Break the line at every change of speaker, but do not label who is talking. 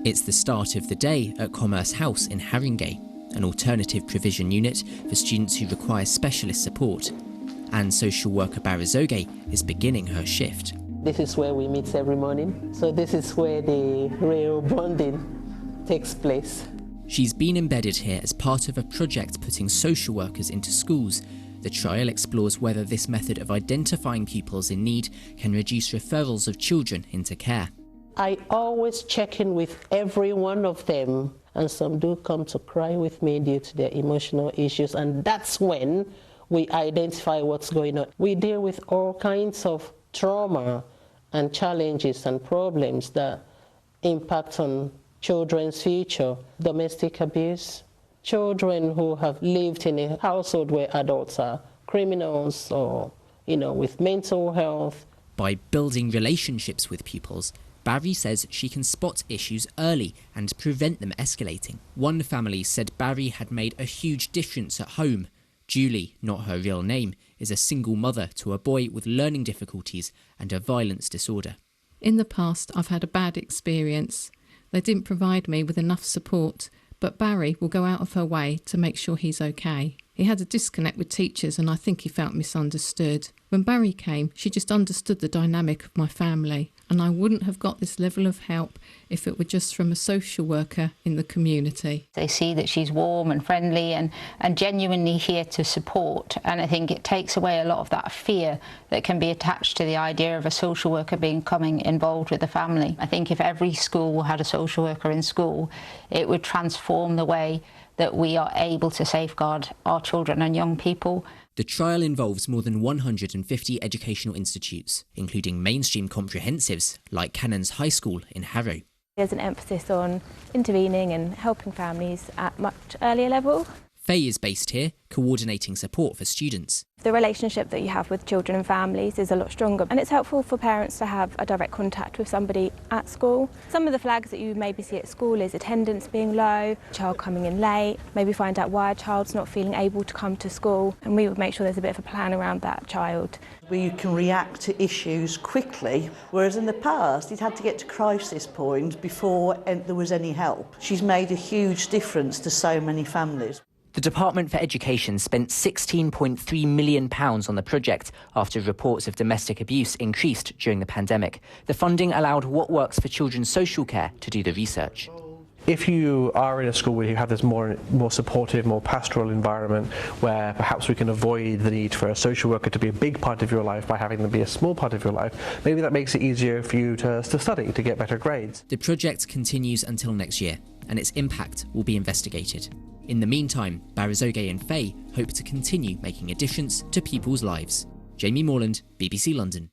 It's the start of the day at Commerce House in Haringey, an alternative provision unit for students who require specialist support. And social worker Barazoge is beginning her shift.
This is where we meet every morning, so this is where the real bonding takes place.
She's been embedded here as part of a project putting social workers into schools. The trial explores whether this method of identifying pupils in need can reduce referrals of children into care.
I always check in with every one of them, and some do come to cry with me due to their emotional issues, and that's when we identify what's going on. We deal with all kinds of trauma and challenges and problems that impact on children's future. Domestic abuse, children who have lived in a household where adults are criminals or, with mental health.
By building relationships with pupils, Barry says she can spot issues early and prevent them escalating. One family said Barry had made a huge difference at home. Julie, not her real name, is a single mother to a boy with learning difficulties and a violence disorder.
In the past, I've had a bad experience. They didn't provide me with enough support, but Barry will go out of her way to make sure he's okay. He had a disconnect with teachers and I think he felt misunderstood. When Barry came, she just understood the dynamic of my family, and I wouldn't have got this level of help if it were just from a social worker in the community.
They see that she's warm and friendly and genuinely here to support, and I think it takes away a lot of that fear that can be attached to the idea of a social worker becoming involved with the family. I think if every school had a social worker in school, it would transform the way that we are able to safeguard our children and young people.
The trial involves more than 150 educational institutes, including mainstream comprehensives like Cannons High School in Harrow.
There's an emphasis on intervening and helping families at much earlier level.
Faye is based here, coordinating support for students.
The relationship that you have with children and families is a lot stronger, and it's helpful for parents to have a direct contact with somebody at school. Some of the flags that you maybe see at school is attendance being low, child coming in late, maybe find out why a child's not feeling able to come to school, and we would make sure there's a bit of a plan around that child.
Where you can react to issues quickly, whereas in the past you'd had to get to crisis point before there was any help. She's made a huge difference to so many families.
The Department for Education spent £16.3 million on the project after reports of domestic abuse increased during the pandemic. The funding allowed What Works for Children's Social Care to do the research.
If you are in a school where you have this more supportive, more pastoral environment where perhaps we can avoid the need for a social worker to be a big part of your life by having them be a small part of your life, maybe that makes it easier for you to study, to get better grades.
The project continues until next year, and its impact will be investigated. In the meantime, Barazoge and Faye hope to continue making a difference to people's lives. Jamie Moreland, BBC London.